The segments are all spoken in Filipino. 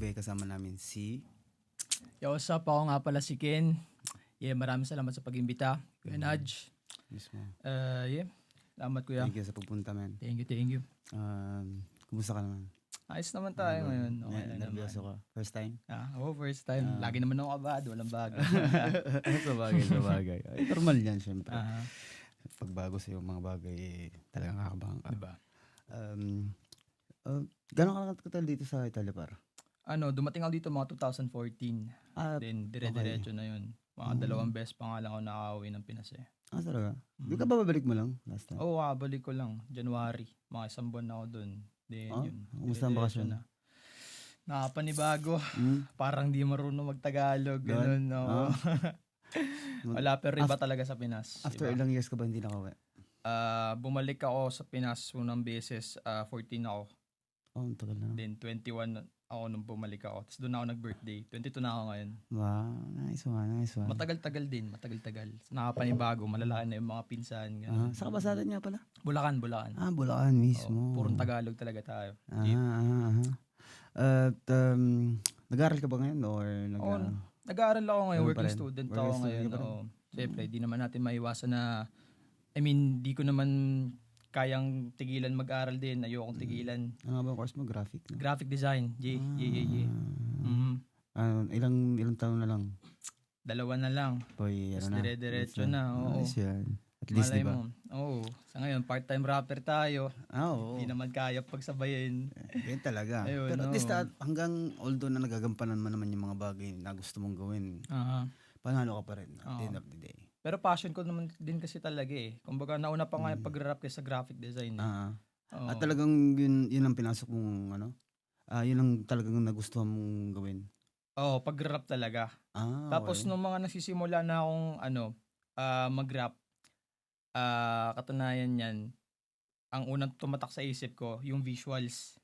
Today kasama namin si... Yo, what's up? Ako nga pala si Ken. Yeah, maraming salamat sa pag-imbita. Kuya Nudge. Mismo. Yeah, salamat kuya. Thank you sa pagpunta, man. Thank you. Kumusta ka naman? Ayos naman tayo ngayon. Okay na naman. Nervyoso ka? First time? First time. Lagi naman ako kabado, walang bago. Sabagay. Ay, normal yan, syempre. Ah, Pagbago sa mga bagay, talagang kakabahan ka. diba? Gano'n ka katagal dito sa Italia, par? Dumating ako dito mga 2014. Then, dire-diretso na yun. Mga 2 beses pa nga lang ako nakauwi ng Pinas eh. Talaga? Di ka ba babalik mo lang last time? Oo, balik ko lang. January. Mga 1 buwan na ako dun. Then, yun. Kumusta ang dire-diretso bakasyon? na. Nakapanibago. Hmm? Parang di marunong magtagalog. Ganun, no? Wala, pero iba talaga sa Pinas. After Iba. ilang years ka ba hindi nakauwi? Bumalik ako sa Pinas unang beses, 14 ako. Ang tagal na. Then 21 ako nung bumalik ako. Tapos doon ako nag-birthday. 22 na ako ngayon. Wow, nice one. Matagal-tagal din, matagal-tagal. Nakapanibago, malalaki na yung mga pinsan. Ganun. Sa kabasada niya pala? Bulacan. Bulacan mismo. Purong Tagalog talaga tayo. At nag-aaral ka ba ngayon or Nag-aaral ako ngayon, Ano pa working rin? student Working ako student ngayon. ka pa rin? Oo. Siyempre, di naman natin maiwasan na, di ko naman kayang tigilan mag-aral din. Ayokong tigilan. ano nga ba ang course mo? Graphic? No? Graphic design. Mhm. Ilang taon na lang? 2 na lang. Boy, Tapos na? dire-diretso na. Oo. Nice yan. At least, Malay di ba? mo. Oo. Sa ngayon, part-time rapper tayo. Oo. Hindi naman kaya pagsabayin. Yan talaga. Ayun, Pero at oo. least hanggang although na nagagampanan mo naman yung mga bagay na gusto mong gawin, Aha. panalo ka pa rin at the Oo. end of the day. Pero passion ko naman din kasi talaga eh. Kumbaga, nauna pa nga yung pag-rap kaysa graphic design. Oo. At talagang yun ang pinasok mong yun ang talagang nagustuhan mong gawin. Oo, pag-rap talaga. Tapos Okay. nung mga nagsisimula na akong mag-rap, katunayan yan, ang unang tumatak sa isip ko, yung visuals.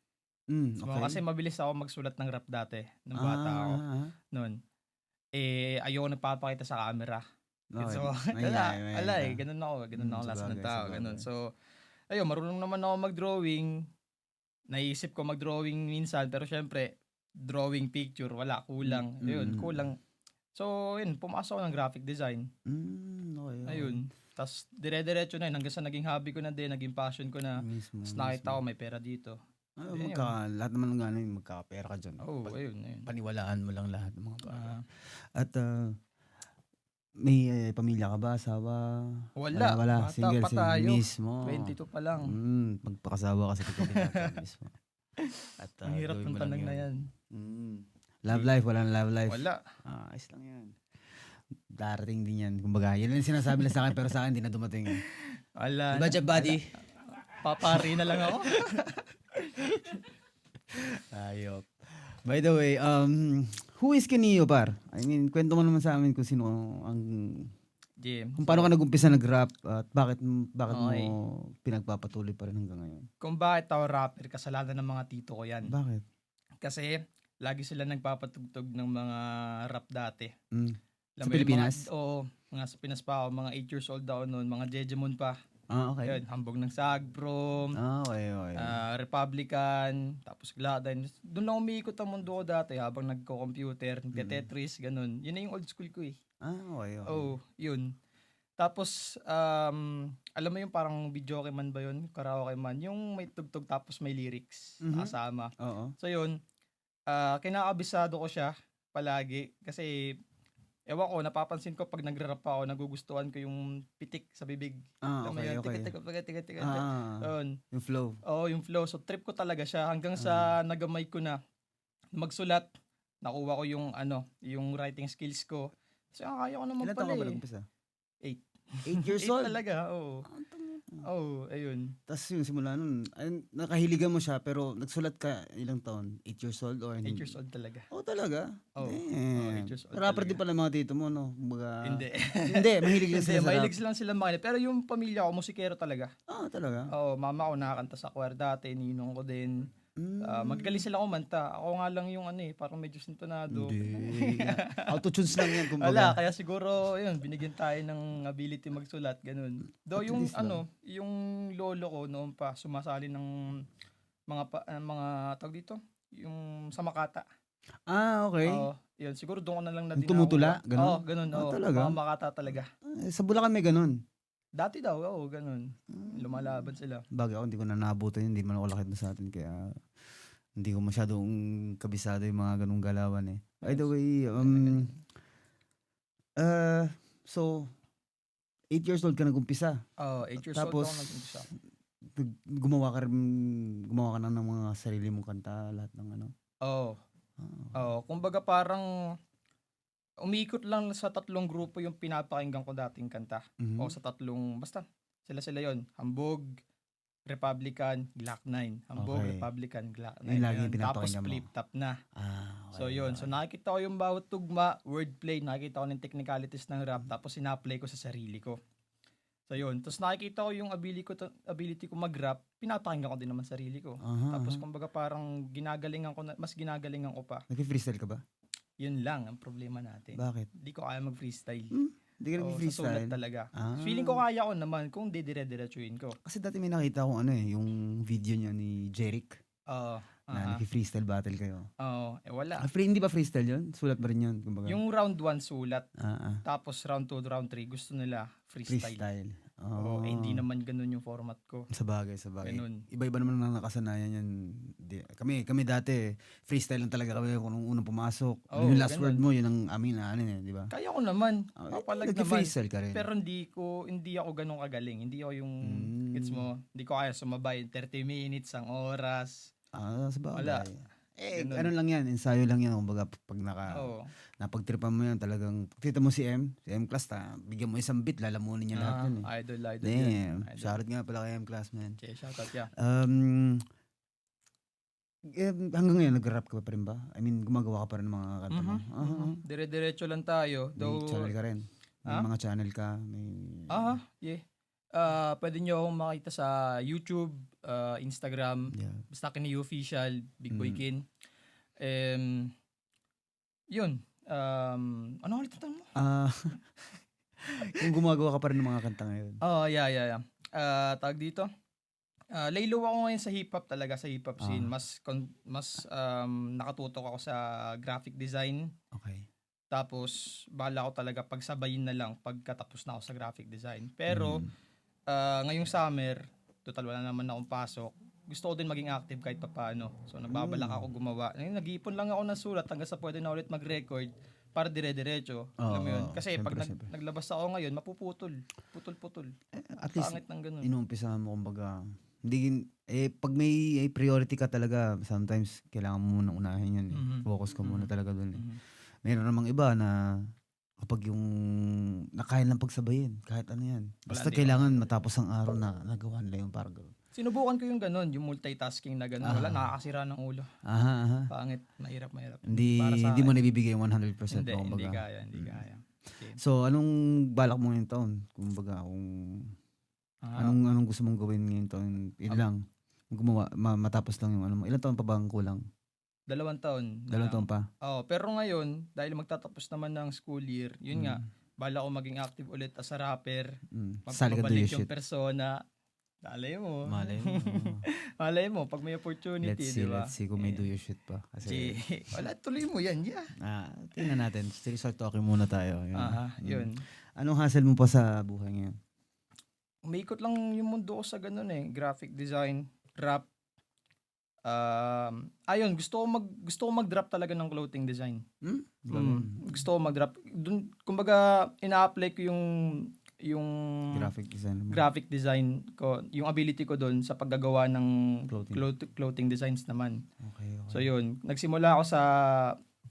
Okay. Kasi mabilis ako magsulat ng rap dati, nung bata ako. Noon. Ayoko nagpapakita sa camera. Okay. So, ganun ako lahat ng tao, ganun. So, ayun, marunong naman ako mag-drawing. Naisip ko mag-drawing minsan, pero syempre, drawing picture, wala, kulang. Ayun, kulang. So, yun, pumasok ako ng graphic design. Okay. Ayun. Tapos, dire-diretso na yun. Hanggang sa naging hobby ko na din, naging passion ko na. Mismo. Tapos nakita ko may pera dito. Lahat naman ng gano'n, magkakapera ka dyan. Ayun. Paniwalaan mo lang lahat ng mga bagay. Ah, At may pamilya ka ba? Asawa? wala. Wala. Bata Single pa tayo. mismo. 22 pa lang. Magpakasawa ka sa pagkabinata mismo. At Ang hirap gawin ng mo lang tanong na yan. Love life, walang love life. Wala. Ayos lang yan. Darating din yan. Kumbaga, yun ang sinasabi na sa akin pero sa akin hindi na dumating. Wala. Diba, Jeff Buddy? Papari na lang ako. Ayop. By the way, who is Kenio, par? I mean, kwento mo naman sa amin kung sino ang... Jim. Kung paano ka nag-umpisa nag-rap at bakit Okay. mo pinagpapatuloy pa rin hanggang ngayon? Kung bakit ako rapper, kasalanan ng mga tito ko yan. Bakit? Kasi, lagi sila nagpapatugtog ng mga rap dati. Sa Alam mo yung Pilipinas? Oo, mga sa Pinas pa ako, mga 8 years old ako noon, mga Jejemon pa. Okay. Yun, Hambog ng Sagprom, Okay. Republican, tapos Gladden. Doon lang umiikot ang mundo ko dati habang nagko-computer, nagka-Tetris, ganun. Yun na yung old school ko eh. Okay. Oh, yun. Tapos, alam mo yung parang videoke man ba yun? Karaoke man. Yung may tugtog tapos may lyrics kasama. Oo. So yun, kinakabisado ko siya palagi kasi ewan ko, napapansin ko pag nagre-rap ako, nagugustuhan ko yung pitik sa bibig. Alam mo yun? Okay. Tika. Yun. Yung flow. Oo, yung flow. So trip ko talaga siya hanggang sa nagamay ko na magsulat. Nakuha ko yung writing skills ko. So kaya ko naman Ilan taon pala ka ba eh. nag-umpisa? 8. 8 years 8 old? talaga, oo. Oo, ayun. Tapos yung simula nun, nakahiligan mo siya pero nagsulat ka ilang taon? 8 years old or 8 years old talaga. talaga? Oo. Damn. 8 years old Rapper talaga. din pala mga tito mo, no? Kumbaga, Hindi. Hindi, mahilig lang Hindi, sila sa rap. mahilig lang sila makinig. Pero yung pamilya ko, musikero talaga. Talaga? Oo, mama ko nakakanta sa choir dati, ninong ko din. Magagaling sila kumanta. Ako nga lang yung parang medyo sintonado. Hindi. Auto-tunes lang yan, kumbaga. Wala, kaya siguro, yun, binigyan tayo ng ability magsulat, ganun. Do At yung least lang. yung lolo ko noon pa sumasali ng mga tawag dito, yung sa Makata. Okay. Oo, yun siguro doon ko na lang na Yung tumutula, Oo, gano'n? gano'n, oo. Talaga? Mga Makata talaga. Sa Bulacan may gano'n. Dati daw, oo, gano'n. Hmm, Lumalaban sila. Bagay ako hindi ko na naabutan yun, hindi man ako laki do'n sa'tin kaya hindi ko masyadong kabisado yung mga gano'ng galawan, eh. By the Yes, way, ganyan. uh, so 8 years old ka nag-umpisa, Oo, 8 years old tapos ako nag-umpisa. gumawa ka na ng mga sarili mong kanta, lahat ng ano? Oo, Ah, oo. Kumbaga parang umiikot lang sa 3 grupo yung pinapakinggan ko dating kanta. O mhm, sa 3 basta sila-sila yon. Hambog, Republican, Glock 9. Hambog, okey. Republican, Glock 9, Yun lagi ayun. yung Tapos pinapakinggan mo? flip top na. So Okey, yun, so okey. nakikita ko yung bawat tugma, wordplay, nakikita ko ng technicalities ng rap, tapos ina-apply ko sa sarili ko. So yun, tapos nakikita ko yung ability ko mag-rap, pinapakinggan ko din naman sarili ko. Tapos Aha. kumbaga parang mas ginagalingan ko pa. Nagfi-freestyle ka ba? Yun lang ang problema natin. Bakit? Hindi ko kaya mag-freestyle. Hindi ka Oo, sa sulat nagfi-freestyle? talaga. Feeling ko Ah, kaya ko naman kung didire-diretsuhin ko. kasi dati may nakita akong ano, eh, yung video niya ni Jeric Oo, na nagfi-freestyle battle kayo. Oo, wala. Hindi ba freestyle yun? Sulat ba rin yun kumbaga? Yung round 1 sulat, Ah, tapos round 2, round 3 gusto nila freestyle. freestyle. Oo, hindi naman ganun yung format ko. Sabagay. Ganun. Iba-iba naman ang nakasanayan yan. Kami dati, freestyle lang talaga kami kung nung unang pumasok. Oo, Yung last word ganun. mo, yun ang amin na ano eh, di ba? Kaya ko naman, papalag naman. Nagki-freestyle ka rin. Pero hindi ako ganun kagaling. Hindi ako yung, gets Mm. mo, hindi ko kaya sumabay 30 minutes, ang oras. Sabagay. Wala. Ano Ganun. lang yan, ensayo lang yan. Kumbaga, pag Oo. napagtripan mo yan, talagang, kita mo si M Class, bigyan mo isang beat, lalamunin niya lahat yun eh. Idol yun. Damn, Idol. shoutout nga pala kay M Class, man. Okay, shoutout ya. Hanggang ngayon, nag-rap ka pa rin ba? I mean, gumagawa ka pa rin ng mga kanta mo? Dire-diretso lang tayo. May Though, channel ka rin? May mga channel ka? yeah. Pwede nyo akong makita sa YouTube, Instagram, Yeah. basta Kini Official, Big Boy Kin. Yun. Ano ulit ang tanong mo? Kung gumagawa ka pa rin ng mga kanta ngayon. Yeah. Tawag dito. Laylo ako ngayon sa hip-hop talaga, sa hip-hop scene. Mas nakatutok ako sa graphic design. Okay. Tapos, bahala ko talaga pagsabayin na lang pagkatapos na ako sa graphic design. Pero, ngayong summer, total wala naman akong pasok. Gusto ko din maging active kahit papaano. So, nagbabalak ako gumawa. Nag-iipon lang ako ng sulat hanggang sa pwede na ulit mag-record para dire-diretso. Alam mo yun? Kasi pag syempre. naglabas ako ngayon, mapuputol. Putol-putol. At least, Pangit ng ganun. inumpisahan mo kumbaga. Pag may priority ka talaga, sometimes kailangan mo munang unahin yun. Focus ka muna talaga dun. Meron namang iba na kapag yung nakaya lang pagsabayin, kahit ano yan. Basta kailangan matapos ang araw na nagawa nila yung parang gawin. Sinubukan ko yung ganun, yung multitasking na ganun. Wala, nakakasira ng ulo. Aha. Pangit, mahirap. Hindi mo nabibigay yung 100% Hindi kumbaga. kaya. Okay. So, anong balak mo ngayong taon? Kumbaga, anong gusto mong gawin ngayong taon? Yun lang. Gumawa, matapos lang yung ano mo. Ilan taon pa ba ang kulang? 2 taon. 2 taon pa? Pero ngayon, dahil magtatapos naman ng school year, yun nga, bala ko maging active ulit as a rapper. Sali ka do Magbabalik your yung shit. persona. Malay mo. Malay mo. Malay mo, pag may opportunity, di ba? Let's see kung may do your shit pa. Kasi, Wala, tuloy mo yan, yeah. tingnan natin. Start talking muna tayo. Yun. Anong hassle mo pa sa buhay ngayon? Umiikot lang yung mundo ko sa ganun eh. Graphic design, rap. Gusto ko mag-drop talaga ng clothing design. Gusto ko mag-drop. Dun, kumbaga, ina-apply ko yung graphic design ko, yung ability ko doon sa paggagawa ng clothing designs naman. Okay. So yun, nagsimula ako sa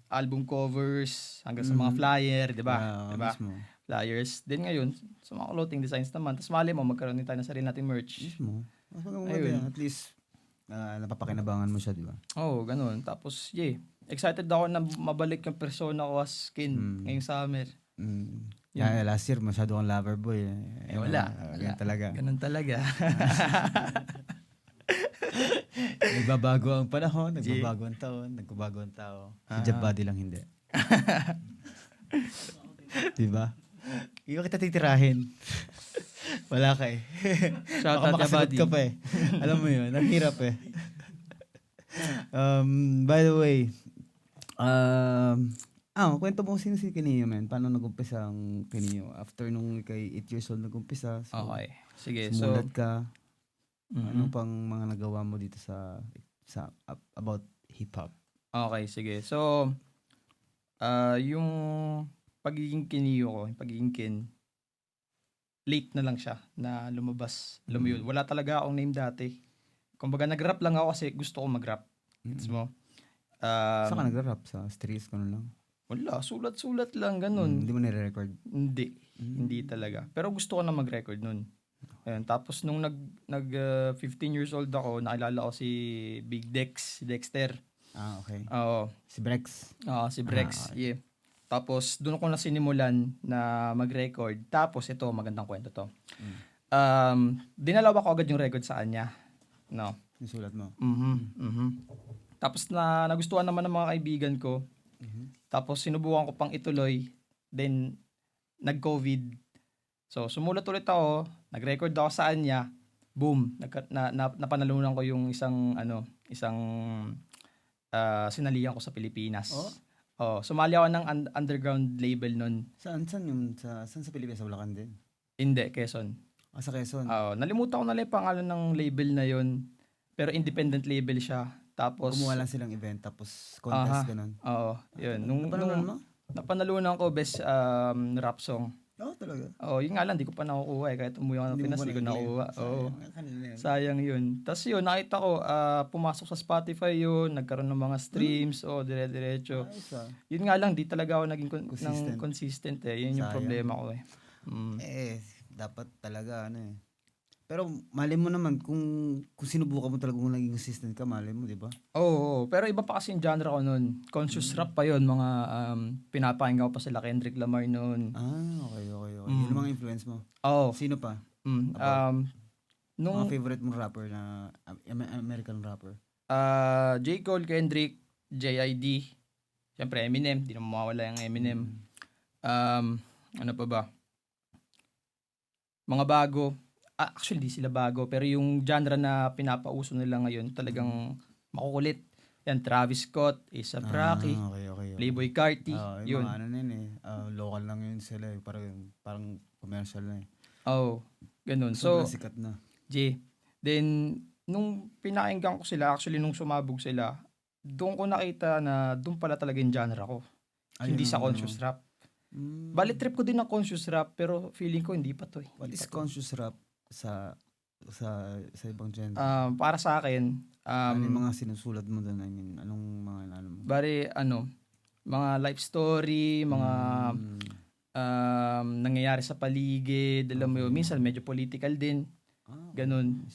album covers hanggang sa mga flyer, 'di ba? Mismo. Flyers. Then ngayon, sa mga clothing designs naman. Tapos mali mo, magkaroon din tayo ng sarili nating merch. Mismo. Mas maganda yan. At least, napapakinabangan mo siya, di ba? Oo, ganun. Tapos, excited ako na mabalik yung persona ko as Skin ngayong summer. Last year, masyado kang lover boy. Wala. Ganun talaga. Ganun talaga. Nagbabago ang panahon, nagbabago ang taon, nagbabago ang tao. Si Jab Body lang hindi. Diba? Iba kita titirahin. Wala ka eh. Shoutout Baka Jab Body. makasagot ka pa eh. Alam mo yun, ang hirap eh. By the way, Kwento mo sino si Kineo, man. Paano nag-umpisa ang Kineo? After nung kay 8 years old nag-umpisa, so Okay. Sige. sumulat ka. Ano Mhm. pang mga nagawa mo dito about hip-hop? Okay, sige. So, yung pagiging Kineo ko, yung pagiging Kin, late na lang siya na lumabas. Alam mo yun, wala talaga akong name dati. Kumbaga, nag-rap lang ako kasi gusto ko mag-rap. Gets mo? Saan ka Um, nag-rap? Sa streets ka lang? wala, sulat-sulat lang, ganun. Hindi mo nire-record? Hindi. Hindi talaga. Pero gusto ko na mag-record nun. Ayun, tapos nung 15 years old ako, nakilala ko si Big Dex, si Dexter. Okay. Oo. Si Brex? Oo, si Brex. Okay. Yeah. Tapos doon ako na sinimulan na mag-record. Tapos ito, magandang kwento to. Dinalawa ko agad yung record sa kanya. No. Yung sulat mo? Tapos nagustuhan naman ng mga kaibigan ko. Tapos sinubukan ko pang ituloy. Then, nag-COVID. So, sumulat ulit ako. Nag-record ako sa kanya. Boom. Napanalunan ko yung isang sinalihan ko sa Pilipinas. Sumali ako ng underground label nun. Saan sa Pilipinas? Sa Bulacan din? Hindi, Quezon. Sa Quezon? Nalimutan ko na lang yung pangalan ng label na yun. Pero independent label siya. Tapos, Kumuha lang silang event, tapos contest, ganun. Oo, yun. Napanalunan mo? Napanalunan ko best rap song. Talaga? Yun nga lang, di ko pa nakukuha eh. Kahit umuwi ako ng Hindi mo Pinas, pa di ko na-claim. nakukuha. Oo. Kanina yun. Sayang yun. Tapos yun, nakita ko, pumasok sa Spotify yun, nagkaroon ng mga streams, dire-diretso. Ayos. Yun nga lang, di talaga ako naging Consistent. consistent eh. Yun yung Sayang. problema ko eh. Dapat talaga Pero mali mo naman kung sinubukan mo talaga kung naging consistent ka, mali mo, di ba? Oo, pero iba pa kasi yung genre ko nun. Conscious rap pa yun, mga pinapakinggan ko pa sila Kendrick Lamar nun. Okay. Yun ang mga influence mo. Oo. Sino pa? Nung Mga favorite mong rapper na American rapper? J. Cole, Kendrick, J.I.D. Siyempre Eminem, di na mawawala yung Eminem. Ano pa ba? Mga bago. Actually, di sila bago. Pero yung genre na pinapauso nila ngayon, talagang makukulit. Yan, Travis Scott, A$AP Rocky, Okay. Playboi Carti. Yung Yun. mga local lang yun sila parang commercial na Ganun. Sobrang So, sikat na. Then, nung pinakinggan ko sila, actually nung sumabog sila, doon ko nakita na doon pala talaga yung genre ko. Hindi sa conscious rap. Bali trip ko din ng conscious rap, pero feeling ko hindi pa to eh. What is conscious rap sa ibang genre? Para sa akin, ano yung mga sinusulat mo doon? I mean, anong mga mo? bari mga life story, mga nangyayari sa paligid, alam mo yun, minsan medyo political din. Ganun.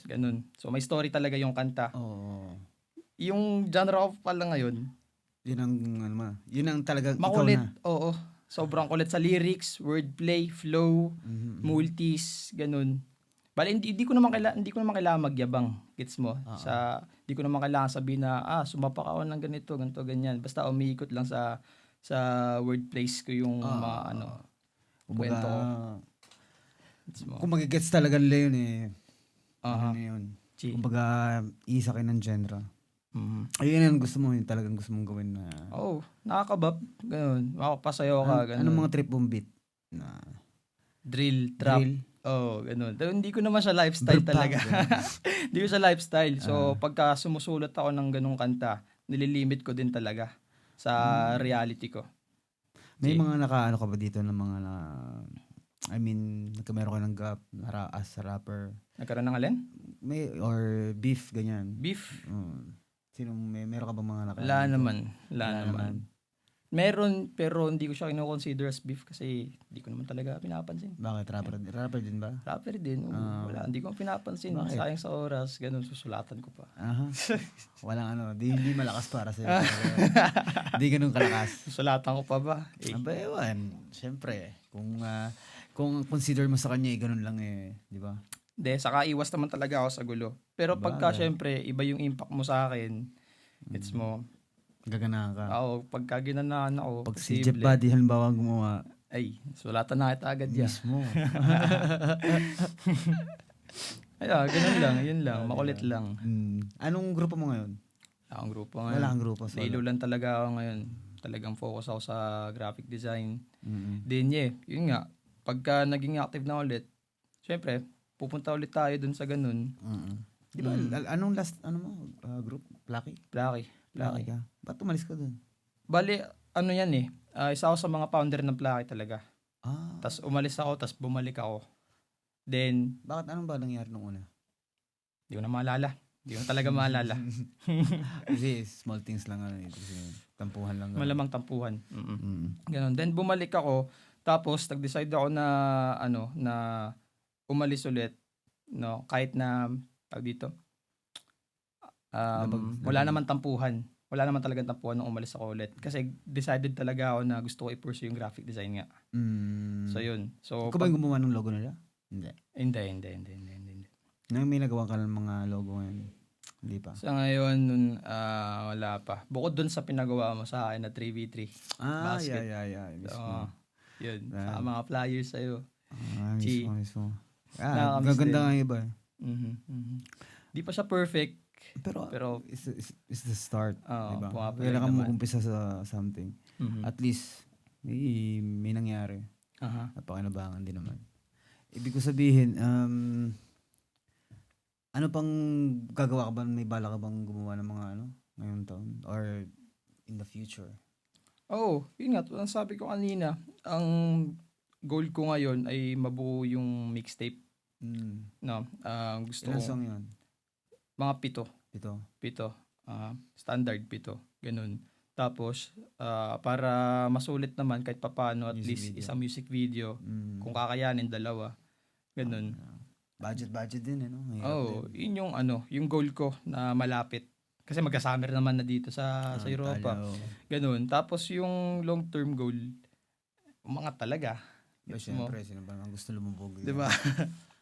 So may story talaga yung kanta. Yung genre ko pala ngayon, yun ang talagang makulit. ikaw na. Oo. Sobrang kulit sa lyrics, wordplay, flow, multis, ganun. Bali hindi ko naman kailangan magyabang, gets mo? Hindi ko naman kailangan sabihin na sumapak ako ng ganito, ganyan. Basta umiikot lang sa wordplays ko yung mga kwento ko. Kung magigets talaga nila yun ano na yun. Kumbaga, isa kayo ng genre. Ayun yung gusto mo, yung talagang gusto mong gawin na. Nakakabab, ganun. Makapasayaw ka, ganun. Anong mga trip mong beat? Drill, trap. Ganun. Pero hindi ko naman siya lifestyle talaga. Hindi ko siya lifestyle. So, pagka sumusulat ako ng ganung kanta, nililimit ko din talaga sa reality ko. May mga nakaano ka ba dito ng mga nagkameron ka ng gap as a rapper? Nagkaroon ng alin? May, or beef, ganyan. Beef? Meron ka ba mga nakaano? Wala naman. Meron, pero hindi ko siya kino-consider as beef kasi hindi ko naman talaga pinapansin. Bakit? Rapper din ba? Rapper din. Wala, hindi ko pinapansin. Bakit? Sayang sa oras, ganun, susulatan ko pa. Walang hindi malakas para sa'yo. Hindi ganun kalakas. Susulatan ko pa ba? Ewan. Siyempre, kung consider mo sa kanya, ganun lang di ba? Hindi, saka iwas naman talaga ako sa gulo. Pero pagka syempre, iba yung impact mo sa akin, it's mo, gaganahan ka. Pagka ginanahan ako, pag si Jeff Buddy halimbawa gumawa, sulatan na kita agad yan. Mismo. Ganun lang, yun lang, makulit lang. Anong grupo mo ngayon? Wala akong grupo ngayon. Wala kang grupo. Nailo lang talaga ako ngayon. talagang focus ako sa graphic design. Mm. Then yun nga, pagka naging active na ulit, syempre, pupunta ulit tayo dun sa ganun. Mm. Di ba, anong last, group? Plucky? Plucky. Plucky ka. Ba't umalis ka dun? Bali, ano yan isa ako sa mga founder ng Plucky talaga. Ah. Tapos umalis ako, tapos bumalik ako. Then, Bakit anong ba nangyari nung una? di ko na maalala. Di ko na talaga maalala. Kasi small things lang kasi tampuhan lang. Malamang tampuhan. Mm. Ganon. Then bumalik ako, tapos nag-decide ako na na umalis ulit, no, kahit na dito. Wala naman tampuhan. Wala naman talagang tampuhan nung umalis ako ulit. Kasi decided talaga ako na gusto ko i-pursue yung graphic design nga. So yun. So ikaw ba yung gumawa ng logo nila? Hindi. Hindi. Nang may nagawa ka ng mga logo ngayon? Hindi pa. Sa ngayon, wala pa. Bukod dun sa pinagawa mo sa akin na 3v3. Basket. Yeah. So, yun. Sa mga flyers sa'yo. Mismo. Gaganda nga iba. Di pa siya perfect. Pero it's the start. Diba? Kailangan mo mag-umpisa sa something. At least, may nangyari. Napakinabangan din naman. Ibig ko sabihin, ano pang gagawa ka ba? May bala ka bang gumawa ng mga ngayong taon? Or in the future? Yun nga. Ang sabi ko kanina, ang goal ko ngayon ay mabuo yung mixtape. No, gusto Ilang ko. song yun? Mga 7. 7. Standard 7. Ganun. Tapos, para masulit naman kahit papaano, at Music least video. isang music video. Kung kakayanin, 2. Ganun. Budget din, no? Mahirap din. Yun yung goal ko na malapit. Kasi magka-summer naman na dito sa Europa. Ganun. Tapos yung long-term goal, umangat talaga. Siyempre, sino ba naman gusto lumubog? Diba?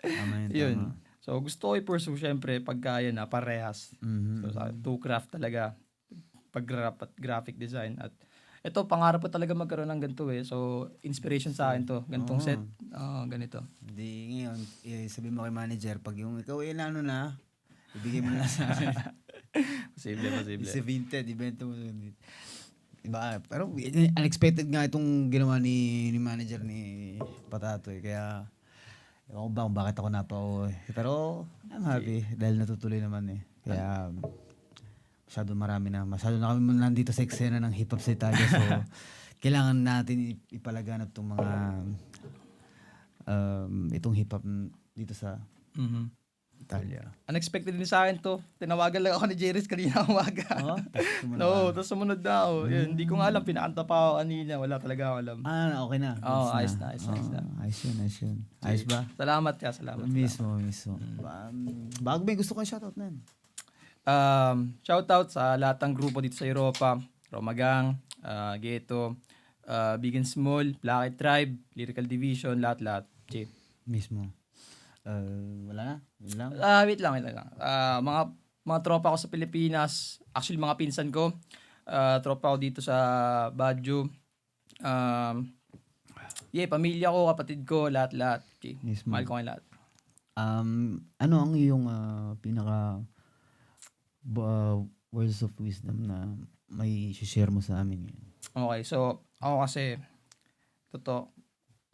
Tama yun. So, gusto ko i-pursue syempre pagka yan parehas. So, two craft talaga. Pag-rap at graphic design. At ito, pangarap ko talaga magkaroon ng ganito So, inspiration sa akin to. Ganitong set. Ganito. Hindi, ngayon, sabi mo kay manager, pag yung ikaw na, ibigay mo na sa akin. Posible. Isa 20, ibenta mo. Diba? Pero unexpected nga itong ginawa ni manager ni Patato Kaya, ewan ko ba kung bakit ako napauwi. Pero, I'm happy dahil natutuloy naman Kaya, masyado na kami nandito sa eksena ng hip-hop sa Italia. So, kailangan natin ipalaganap itong mga itong hip-hop dito sa Italia. Unexpected din sa akin to. Tinawagan lang ako ni Jerry's kanina umaga. Tapos sumunod na ako. Yun, hindi ko nga alam, pinakanta pa ako kanina. Wala talaga ako alam. Okay na. Ayos na. Ayos yun. Ayos ba? Salamat. Mismo. Bago may gusto kong shoutout na Shoutout sa lahat ng grupo dito sa Europa. Romagang, Ghetto, Big and Small, Plucky Tribe, Lyrical Division, lahat. Mismo. Wala na? Yun lang? Wait lang. Mga tropa ko sa Pilipinas, actually mga pinsan ko, tropa ko dito sa Baguio, pamilya ko, kapatid ko, lahat. Mismo. Mahal ko kayo lahat. Ano ang iyong pinaka words of wisdom na may share mo sa amin ngayon? Okay, so ako kasi,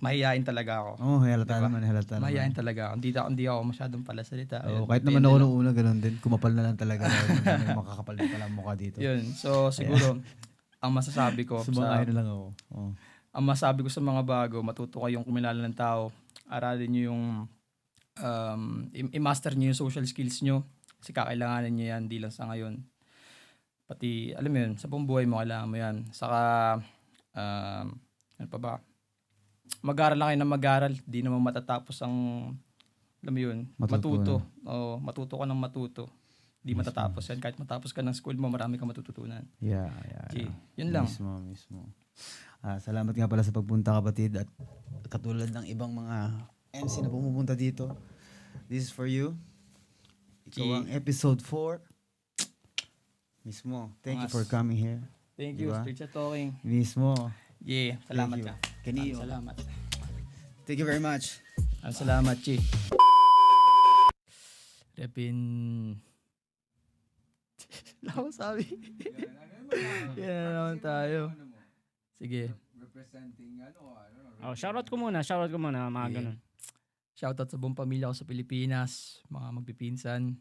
mahihain talaga ako. Halata naman. Mahihain talaga ako. Hindi ako masyadong palasalita. Kahit naman ako nung una, ganun din. Kumapal na lang talaga. Makakapal na pala mukha dito. Yun. So, siguro, ang masasabi ko Sumakay na lang ako. Ang masasabi ko sa mga bago, matuto kayong kumilala ng tao. Aralin nyo yung, i-master nyo yung social skills nyo. Kasi kakailanganin nyo yan, di lang sa ngayon. Pati, alam mo yun, sa buong buhay mo, kailangan mo yan. Saka, ano pa ba? Mag-aral lang kayo ng mag-aral. Di naman matatapos ang, alam mo yun, matuto. Matuto ka ng matuto. Di matatapos yan. Kahit matapos ka ng school mo, marami kang matututunan. Yeah. Yun lang. Mismo. Salamat nga pala sa pagpunta, kapatid. At katulad ng ibang mga MC na pumupunta dito, this is for you. Ikaw ang episode 4. Mismo. Thank you for coming here. Thank you. Street Chat Talking. Mismo. Salamat ka. Salamat. Thank you very much. Salamat, Chi. Repin. Wala ko sabi. Yan na naman tayo. Sige. Representing Oh, shoutout ko muna, mga Yeah. ganun. Shoutout sa buong pamilya ko sa Pilipinas, mga magpipinsan,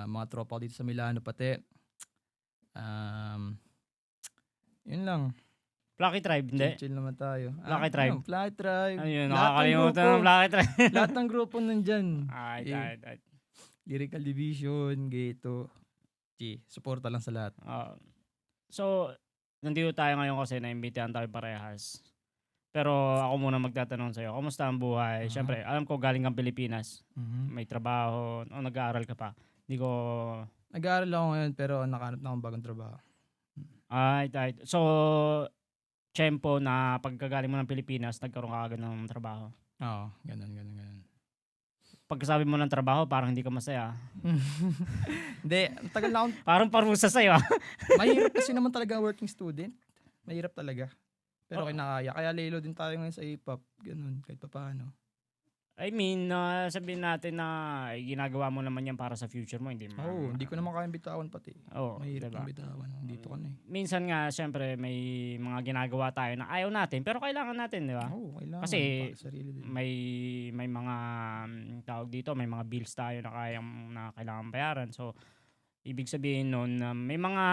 mga tropa ko dito sa Milano pati. Yun lang. Plucky Tribe, hindi? Chill naman tayo. Lucky Tribe. Ayun, Lucky Tribe. Ayun, Lahat ng nakakalimutan grupo. ng Plucky Tribe. Lahat ng grupo nandyan. Alright. Lyrical Division, Ghetto. Suporta lang sa lahat. So, nandito tayo ngayon kasi naimbitahan tayo parehas. Pero ako muna magtatanong sa'yo, kumusta ang buhay? Siyempre, alam ko galing kang Pilipinas. May trabaho, o nag-aaral ka pa. Hindi ko... Nag-aaral ako ngayon pero nakahanap na akong bagong trabaho. Right. So, tiyempo na pagkagaling mo ng Pilipinas, nagkaroon ka agad ng trabaho. Oo, ganun. Pagkasabi mo ng trabaho, parang hindi ka masaya. Hindi, tagal na akong... Parang parusa sa'yo. Mahirap kasi naman talaga ang working student. Mahirap talaga. Pero kinakaya. Kaya lelo din tayo ngayon sa hip-hop. Ganun, kahit pa paano. I mean, sabihin natin na ginagawa mo naman yan para sa future mo, hindi mo. Oo, hindi ko naman kayang bitawan pati. Oo, Mahirap diba? ang bitawan. Dito ka na eh. Minsan nga, syempre, may mga ginagawa tayo na ayaw natin, pero kailangan natin, di ba? Oo, kailangan. Kasi para sa sarili din. may mga tawag dito, may mga bills tayo na kailangan bayaran. So, ibig sabihin nun, may mga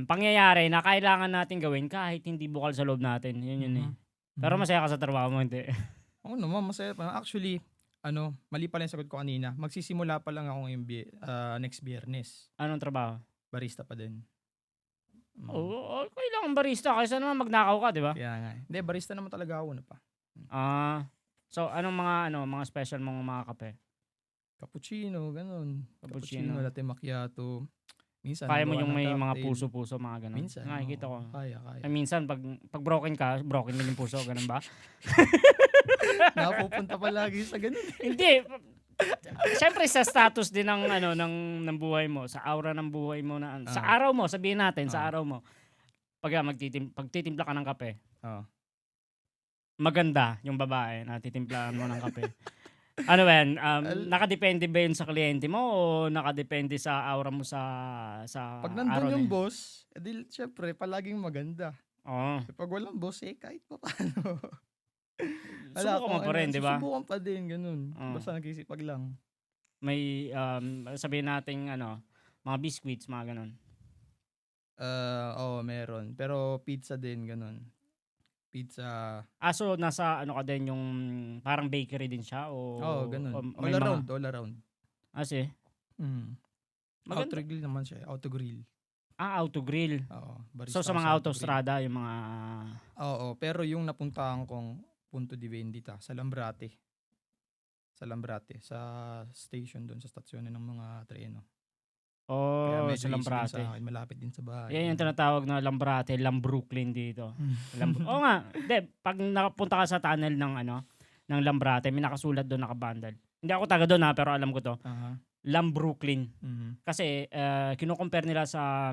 pangyayari na kailangan natin gawin kahit hindi bukal sa loob natin. Yun eh. Pero masaya ka sa trabaho mo, hindi. Oo naman, masaya pa. Actually, mali pala yung sagot ko kanina. Magsisimula pa lang ako ngayong next Biyernes. Anong trabaho? Barista pa din. Oo, kailangan barista kaysa naman magnakaw ka, di ba? Kaya nga. Hindi, barista naman talaga ako na pa. So anong mga special mong mga kape? Cappuccino, ganun. Cappuccino. Latte macchiato. Minsan, Kaya mo gawa yung ng may mga cocktail. puso-puso, mga ganun. Minsan. Nakikita ko. Kaya. Ay, minsan, pag broken ka, broken din yung puso, ganun ba? Napupunta pa lagi sa ganun. Hindi. Siyempre sa status din ng buhay mo, sa aura ng buhay mo na sa araw mo, sabihin natin sa araw mo. Pag pagtitimpla ka ng kape. Maganda yung babae na titimplahan mo ng kape. Ano ba yan? Nakadepende ba yun sa kliyente mo o nakadepende sa aura mo sa Pag araw nandun na yung yun? boss, edi syempre palaging maganda. Oo. Pag walang boss, kahit pa paano. Subukan mo pa rin, di ba? Subukan pa din, ganun. Oo. Basta nag-isipag lang. May sabihin natin mga biscuits, mga ganun. Oo, meron. Pero pizza din, ganun. Pizza. So nasa ka din yung parang bakery din siya o ganun. o may All around. Kasi maganda. Auto-grill naman siya. Auto-grill. Auto-grill. Oo. So sa mga autostrada, yung mga... Oo, pero yung napuntahan kong punto di vendita sa Lambrate. Sa station doon, sa stasyon ng mga treno. Kaya medyo sa easy din Lambrate. sa akin, malapit din sa bahay. Yan yung tinatawag na Lambrate, Lambrooklyn dito. Oo nga. Pag nakapunta ka sa tunnel ng Lambrate, may nakasulat doon, nakabandal. Hindi ako taga doon pero alam ko to. Lambrooklyn. Kasi kino-compare nila sa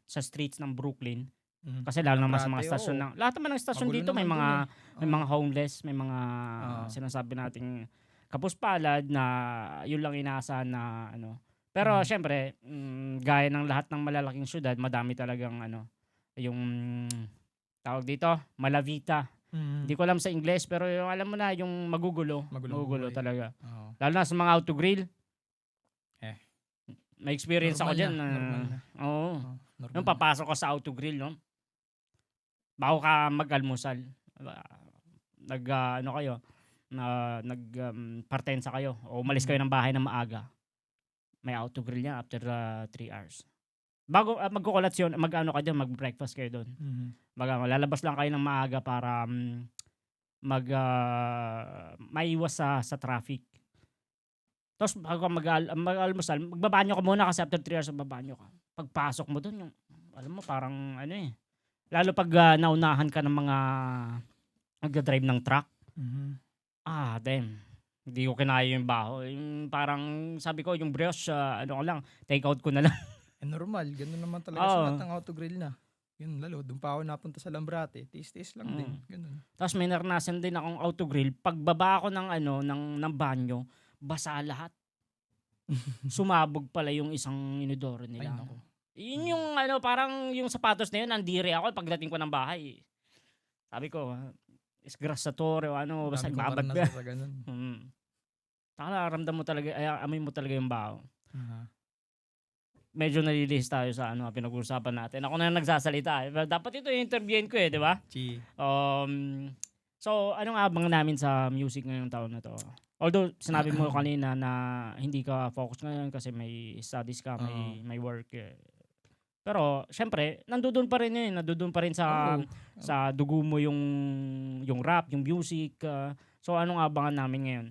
streets ng Brooklyn. Kasi lalo naman sa mga stasyon ng lahat naman ng stasyon Magulo dito may naman mga may mga homeless, may mga sinasabi nating kapuspalad na yun lang inaasahan na Pero syempre, gaya ng lahat ng malalaking syudad, madami talagang yung tawag dito, malavita. Hindi ko alam sa Ingles pero yung alam mo na yung magugulo talaga. Lalo na sa mga autogrill. May experience ako diyan. Oo. Nung papasok ka sa autogrill, no? Bago ka mag-almusal. Partensa kayo o umalis kayo ng bahay ng maaga. May autogrill niya after 3 hours. Bago magkukolasyon, mag-breakfast kayo doon. Lalabas lang kayo ng maaga para maiwas sa traffic. Tapos bago mag-almusal, magbabanyo ka muna kasi after 3 hours magbabanyo ka. Pagpasok mo doon, yung alam mo parang lalo pag naunahan ka ng mga nagda-drive ng truck. Damn. Hindi ko kinaya yung baho. Yung parang sabi ko, yung brioche, take out ko na lang. Normal. Ganun naman talaga sa lahat ng autogrill na. Yun, lalo. Doon pa ako napunta sa Lambrate. Tiis-tiis lang din. Ganun. Tapos may naranasan din akong autogrill. Pagbaba ako ng banyo, basa lahat. Sumabog pala yung isang inodoro nila. Yun yung ano, parang yung sapatos na yun, nandiri ako pagdating ko ng bahay. Sabi ko, esgrassatore o ano, basta Dami kong ibabad karanasan sa ganun. Taka ramdam mo talaga, ay, amoy mo talaga yung baho. Aha. Medyo nalilihis tayo sa ano, pinag-uusapan natin. Ako na nagsasalita. Dapat ito yung interviewin ko di ba? So, anong abang namin sa music ngayong taon na to? Although, sinabi mo kanina na hindi ka focus ngayon kasi may studies ka, may work. Pero, syempre, nandoon pa rin yun. Nandoon pa rin sa dugo mo yung rap, yung music. So, anong abangan namin ngayon?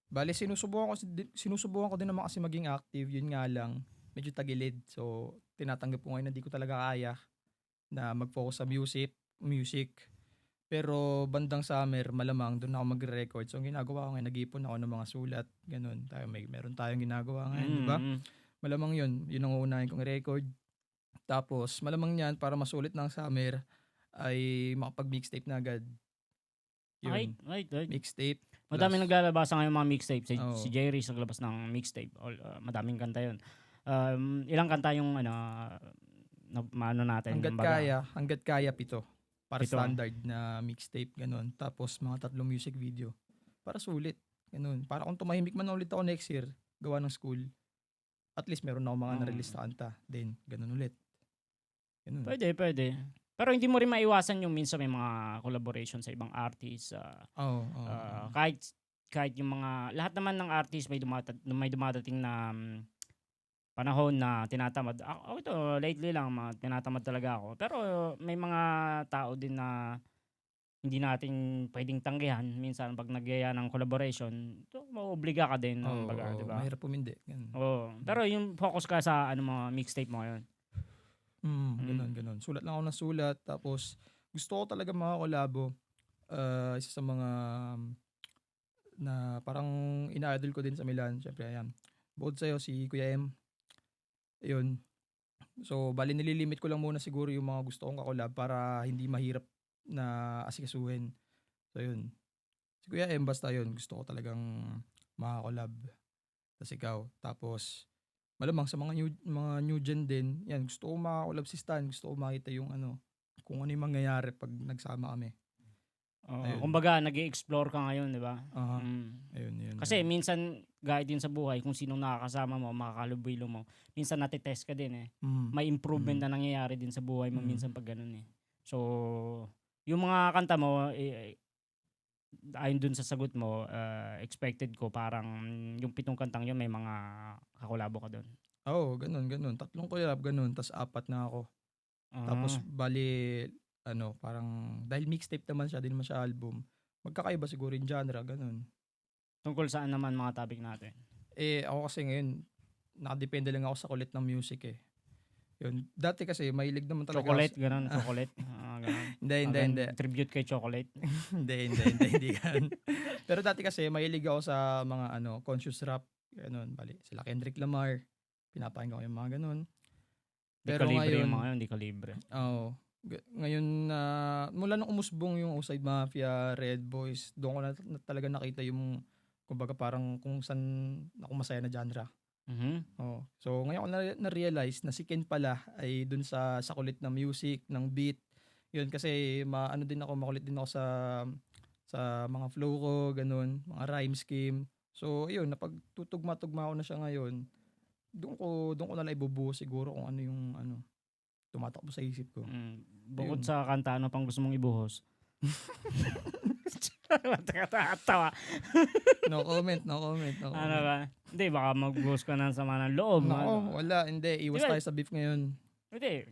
Bale, sinusubukan ko din naman kasi maging active. Yun nga lang, medyo tagilid. So, tinatanggap ko ngayon na di ko talaga kaya na mag-focus sa music. Pero bandang summer, malamang doon ako magre-record. So, ang ginagawa ko ngayon, nag-ipon ako ng mga sulat. Ganun. Meron tayong ginagawa ngayon, di ba? Malamang yun ang uunahin kong record. Tapos, malamang yan, para masulit ng summer, ay makapag-mixtape na agad. Yun. Right. Mixtape. Madaming naglalabas ngayon mga mixtape. Si Jerry naglabas ng mixtape. Madaming kanta yun. Ilang kanta yung natin? Hanggat kaya 7. Para standard na mixtape, ganun. Tapos mga 3 music video. Para sulit. Ganun. Para kung tumahimik man ulit ako next year, gawa ng school, at least meron ako mga na-release na kanta. Then, ganun ulit. Ganun. Pwede. Pero hindi mo rin maiwasan yung minsan may mga collaboration sa ibang artists. Kahit yung mga, lahat naman ng artists may dumadating na panahon na tinatamad. Ako ito, lately lang, tinatamad talaga ako. Pero may mga tao din na hindi natin pwedeng tanggihan. Minsan pag nagyaya ng collaboration, mauobliga ka din. Diba? Mahirap pumindi. Pero yung focus ka sa mga mixtape mo ngayon. Ganun. Sulat lang ako ng sulat. Tapos, gusto ko talaga makakolabo. Isa sa mga na parang ina-idol ko din sa Milan. Siyempre, ayan. Bukod sa'yo, si Kuya M. Ayun. So, bali nililimit ko lang muna siguro yung mga gusto kong kakolab para hindi mahirap na asikasuhin. So, yun. Si Kuya M, basta yun. Gusto ko talagang makakolab. Tapos ikaw. Tapos, malamang sa mga new gen din, yan, gusto ko makakolab si Stan. Gusto ko makita yung kung ano yung mangyayari pag nagsama kami. Kumbaga, nag-i-explore ka ngayon, di ba? Ayun. Kasi minsan, gaya din sa buhay, kung sinong nakakasama mo, makakalubilo mo, minsan natitest ka din eh. May improvement na nangyayari din sa buhay mo minsan pag ganun eh. So, yung mga kanta mo, ayon dun sa sagot mo, expected ko parang yung 7 kantang yun, may mga kakolabo ka dun. Ganun. 3 collab, ganun. Tas 4 na ako. Tapos, bali, parang, dahil mixtape naman siya, di naman siya album, magkakaiba siguro yung genre, ganun. Tungkol saan naman mga topic natin? Ako kasi ngayon, nakadepende lang ako sa kulit ng music eh. Yun. Dati kasi, mahilig naman talaga chocolate, ganun, chocolate. Ganun. Hindi. Tribute kay chocolate. Hindi ganun. Pero dati kasi, mahilig ako sa mga conscious rap, ganun, bali. Sila Kendrick Lamar, pinapakinggan ko yung mga ganun. Pero ngayon, yung mga yun, di ka libre. Ngayon mula nung umusbong yung Outside Mafia, Red Boys, doon ko na talaga nakita yung kumbaga parang kung saan ako masaya na genre. So ngayon ko na-realize na si Ken pala ay dun sa kulit ng music, ng beat. Yun kasi makulit din ako sa mga flow ko, ganun, mga rhyme scheme. So yun, napagtutugma-tugma ko na siya ngayon. Doon ko na lang ibubuo siguro kung ano yung tumatakbo sa isip ko. Bukod sa kanta, ano pang gusto mong ibuhos? Tawa. No comment. Ano ba? Hindi, baka magbuhos ka ng sama ng loob. Wala. Hindi. Iwas tayo sa beef ngayon.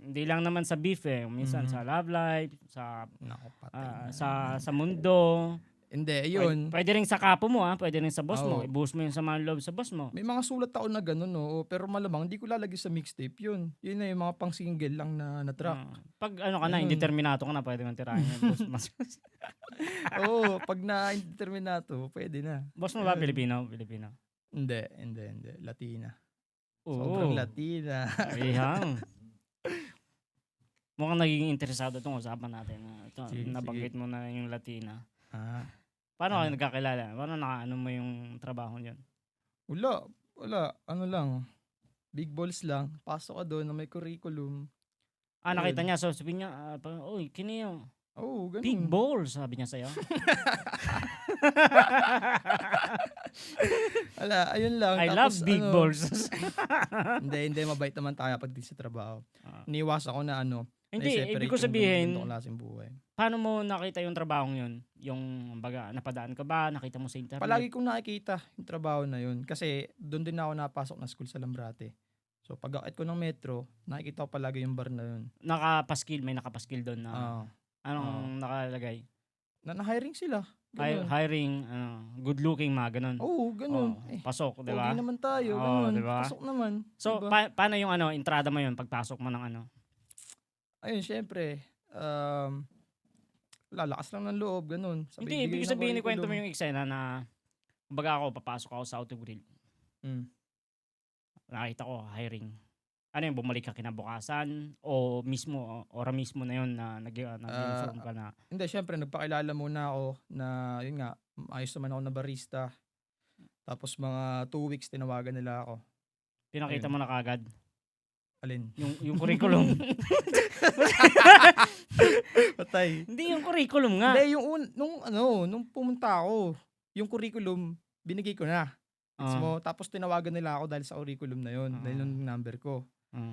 Hindi lang naman sa beef eh. Minsan sa love life, sa mundo. Hindi, yun. Pwede rin sa kapo mo pwede rin sa boss mo. Ibuhos mo yung sama ng loob sa boss mo. May mga sulat ako na gano'n, pero malamang hindi ko lalagay sa mixtape yun. Yun na yung mga pang single lang na track. Pag ka na, indeterminato ka na, pwede mong tirahin yung boss mo. Pag na indeterminato, pwede na. Boss mo ba Pilipino? Hindi. Latina. Sobrang Latina. Ayang. Mukhang naging interesado itong usapan natin. Nabanggit mo na yung Latina. Paano ka nagkakilala? Paano mo yung trabaho niyan? Wala. Ano lang. big balls lang. Pasok ka doon na may curriculum. Nakita Ayun. niya. So sabi niya, uy, kiniyo. Oo, Big ganun. balls, sabi niya sa'yo. Wala, ayun lang. I Tapos, love big balls. Hindi, mabait naman tayo pag di sa trabaho. Ah. Niiwasan ko na Hindi, na-separate ibig ko yung sabihin, ganitong klaseng buhay. paano mo nakita yung trabahong yun? Yung, baga, napadaan ka ba? Nakita mo sa internet? Palagi kong nakikita yung trabaho na yun. Kasi doon din ako napasok na school sa Lambrate. So pag akit ko ng metro, nakikita ko palagi yung bar na yun. May nakapaskil doon na, anong nakalagay? Na-hiring sila. Ganun. Hiring, good looking mga ganun. Oo, ganun. Pasok, di ba? Pogi naman tayo, Oo, ganun. diba? Pasok naman. So, diba? paano yung entrada mo yun pagpasok mo ng Ayun, syempre, lalakas lang ng loob, ganun. Hindi, ibig sabihin kwento mo yung eksena na, kumbaga ako, papasok ako sa Auto Grill. Nakita ko, hiring. Ano yung bumalik ka kinabukasan? O ora mismo na yun na nag-inform ka na? Hindi, syempre, nagpakilala muna ako na, yun nga, ayos naman ako na barista. Tapos mga 2 weeks, tinawagan nila ako. Pinakita mo na kagad? Alin? Yung curriculum. Patay. Hindi, yung curriculum nga. Hindi, nung pumunta ako, yung curriculum, binigay ko na. Tapos tinawagan nila ako dahil sa curriculum na yun, dahil yung number ko.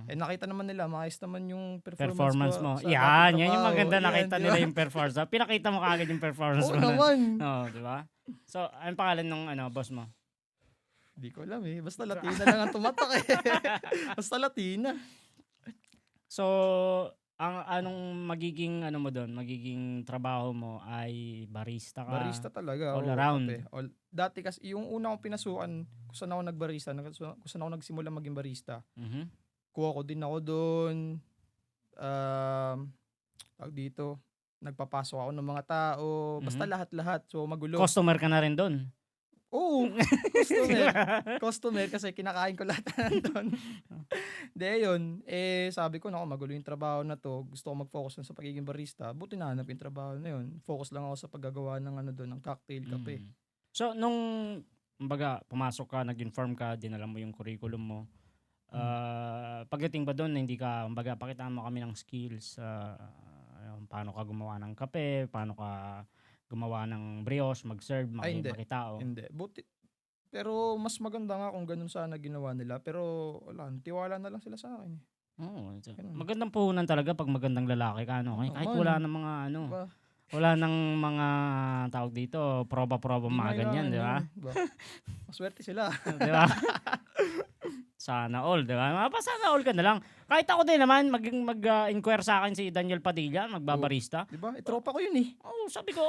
Nakita naman nila, maayos naman yung performance mo. ko. Yan yung maganda, nakita nila yung performance. Pinakita mo kagad yung performance mo. Oo naman. Oo, di ba? So, anong pangalan nung boss mo? Hindi ko alam eh. Basta Latina lang ang tumatak eh. Basta Latina. So, anong magiging mo doon? Magiging trabaho mo ay barista ka? Barista talaga. All around. Dati kasi, yung una kong pinasukan, kung saan ako nagbarista, kung saan ako nagsimula maging barista, kuha ko din ako doon. Tawag dito, nagpapasok ako ng mga tao. Basta lahat-lahat. So, magulo. Customer ka na rin doon? Oo, customer kasi kinakain ko lahat doon. Yun. Sabi ko, magulo yung trabaho na to. Gusto ko mag-focus sa pagiging barista. Buti nahanap yung trabaho na yun. Focus lang ako sa paggagawa ng doon, ng cocktail, kape. So, nung pumasok ka, nag-inform ka, dinala mo yung curriculum mo. Pagdating ba doon, hindi ka, pakitaan mo kami ng skills, paano ka gumawa ng kape, paano ka gumawa ng brioche, mag-serve, makitao. Hindi. Pero mas maganda nga kung ganun sana ginawa nila. Pero wala, tiwala na lang sila sa akin. Oo. Magandang puhunan talaga pag magandang lalaki ka. Kahit wala ng mga Diba? wala ng mga tawag dito, proba-proba mga ganyan, di ba? Maswerte sila. Di ba? Sana all, di ba? Sana all ka na lang. Kahit ako din naman, mag-inquire sa akin si Daniel Padilla, magbabarista. Di ba? Tropa ko yun eh. Sabi ko,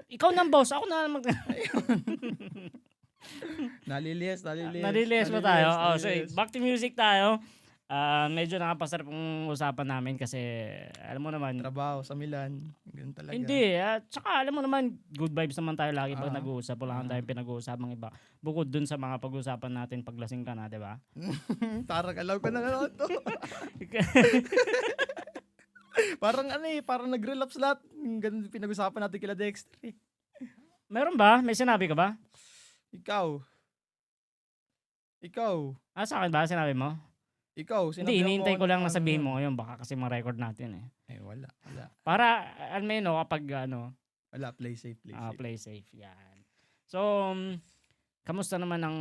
ikaw nang boss, ako na Nalilies ba tayo? So, back to music tayo. Medyo nakapasarap ang usapan namin kasi alam mo naman trabaho sa Milan, ganun talaga. Hindi, tsaka alam mo naman good vibes naman tayo lagi pag nag-uusap, wala tayong pinag-uusapang iba. Bukod dun sa mga pag-uusapan natin pag lasing ka na, 'di ba? Parang alam ko na lang to. Parang parang nag-relapse lahat. Ganun pinag-usapan natin kila Dexter. Meron ba? May sinabi ka ba? Ikaw. Sa akin ba sinabi mo? Ikaw, hindi, hinihintay ko lang na sabihin mo ngayon. Baka kasi ma-record natin eh. Wala. Para, kapag wala, play safe. Play safe, yan. So, kamusta naman ang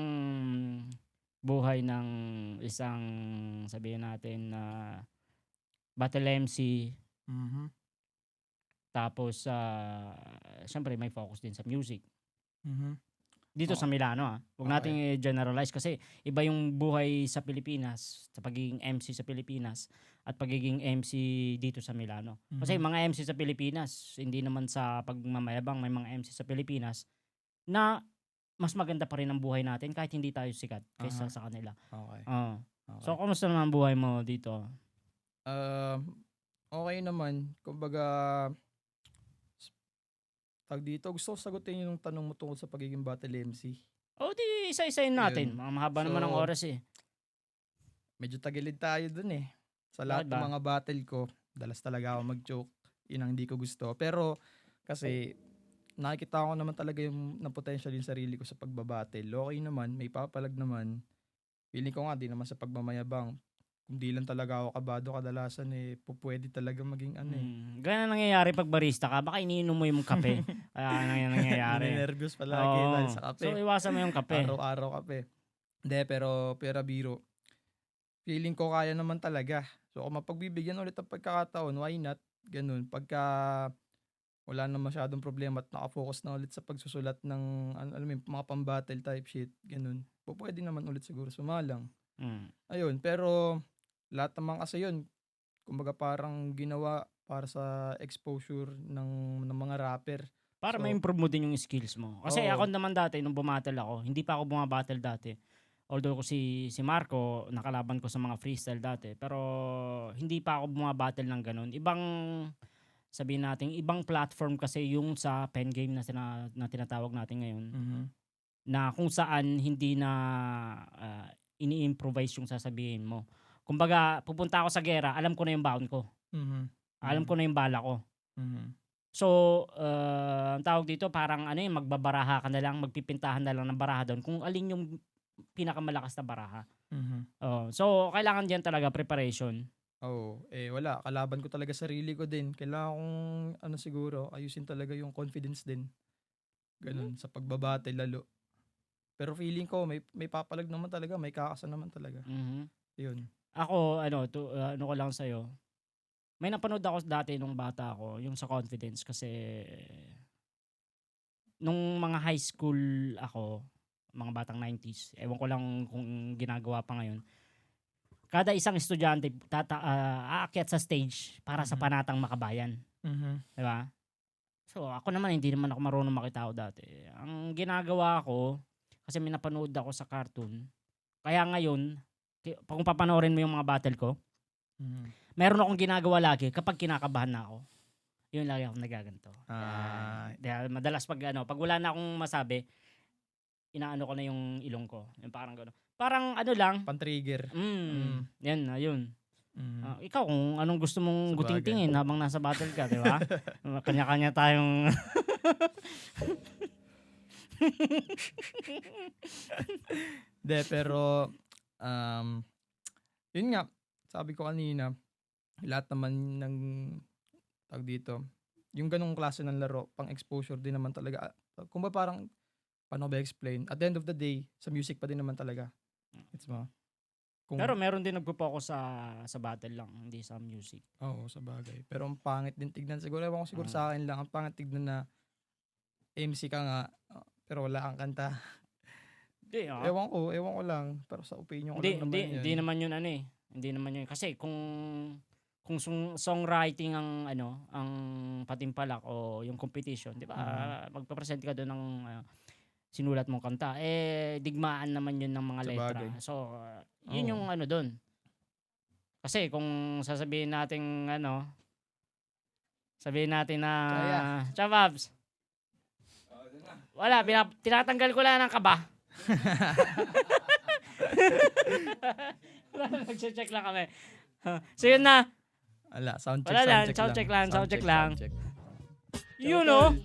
buhay ng isang, sabihin natin, battle MC? Tapos, syempre may focus din sa music. Dito sa Milano Huwag nating i-generalize kasi iba yung buhay sa Pilipinas, sa pagiging MC sa Pilipinas at pagiging MC dito sa Milano. Kasi mga MC sa Pilipinas, hindi naman sa pagmamayabang, may mga MC sa Pilipinas na mas maganda pa rin ang buhay natin kahit hindi tayo sikat kaysa sa kanila. Okay. So, kumusta naman ang buhay mo dito? Okay naman. Kumbaga, dito, gusto ko sagutin yung tanong mo tungkol sa pagiging battle MC. Di isa-isayin natin. Mahaba naman ang oras eh. Medyo tagilid tayo dun eh. Sa lahat ng mga battle ko, dalas talaga ako mag-joke. Yun ang hindi ko gusto. Pero, kasi, nakikita ko naman talaga yung potential yung sarili ko sa pagbabattle. Okay naman, may papalag naman. feeling ko nga di naman sa pagmamayabang. Kung di lang talaga ako kabado kadalasan pwede talaga maging Ganun nangyayari pag barista ka. Baka iniinom mo yung kape. Kaya nangyayari. Nervous palagi dahil sa kape. So, iwasan mo yung kape. Araw-araw kape. Hindi, pero biro. Feeling ko kaya naman talaga. So, kung mapagbibigyan ulit ang pagkakataon, why not? Ganun. Pagka wala na masyadong problema at nakafocus na ulit sa pagsusulat ng alam mo, mga pang-battle type shit, ganun. Pwede naman ulit siguro sumalang. Ayun, pero lahat naman kasi yun, kumbaga parang ginawa para sa exposure ng mga rapper. Para So, ma-improve mo din yung skills mo. Kasi Oo. ako naman dati, nung bumattle ako, hindi pa ako bumabattle dati. Although si Marco, nakalaban ko sa mga freestyle dati. Pero hindi pa ako bumabattle ng ganun. Sabihin natin, ibang platform kasi yung sa pen game na tinatawag natin ngayon. Na kung saan hindi na ini-improvise yung sasabihin mo. Kumbaga, pupunta ako sa gera, alam ko na yung bound ko. Alam ko na yung bala ko. So, ang tawag dito, parang magbabaraha ka na lang, magpipintahan na lang ng baraha doon kung alin yung pinakamalakas na baraha. So, kailangan diyan talaga preparation. Wala. Kalaban ko talaga sarili ko din. Kailangan kong, siguro, ayusin talaga yung confidence din. Ganun, sa pagbabattle lalo. Pero feeling ko, may papalag naman talaga, may kakasa naman talaga. Yun. Ako, ano ko lang sa'yo, may napanood ako dati nung bata ako, yung sa confidence kasi nung mga high school ako, mga batang 90s, ewan ko lang kung ginagawa pa ngayon, kada isang estudyante aakyat sa stage para sa panatang makabayan. Diba? So ako naman, hindi naman ako marunong makitao dati. Ang ginagawa ko, kasi may napanood ako sa cartoon, kaya ngayon, kung papanoorin mo yung mga battle ko, meron akong ginagawa lagi kapag kinakabahan na ako. Yun lagi akong nagaganto. Dahil madalas pag wala na akong masabi, inaano ko na yung ilong ko. Yung parang gano'n. Parang lang. Pan-trigger. Yan, ayun. Ikaw, kung anong gusto mong Sabagay. guting-tingin habang nasa battle ka, di ba? Kanya-kanya tayong... De, pero, yun nga, sabi ko kanina, lahat naman ng, tawag dito, yung ganong klase ng laro, pang exposure din naman talaga. Kung ba parang, paano ba explain? At the end of the day, sa music pa din naman talaga. It's mo. Pero meron din nagpo-focus sa battle lang, hindi sa music. Oo, sa bagay. Pero ang pangit din tignan. Siguro, ewan ko siguro sa akin lang, ang pangit tignan na MC ka nga, pero wala kang kanta. Hindi, Ewan ko lang. Pero sa opinion ko lang naman yun. Hindi naman yun Hindi naman yun. Kasi kung songwriting ang ang patimpalak o yung competition, di ba? Magpa-present ka doon ng sinulat mong kanta. Digmaan naman yun ng mga letra. Sabagay. So, yun yung doon. Kasi kung sasabihin natin sabihin natin na Chababs. Wala, tinatanggal ko lang ng kaba. Nag-check lang kami. So yun na. Wala, sound check. Wala lang, sound check lang. You know.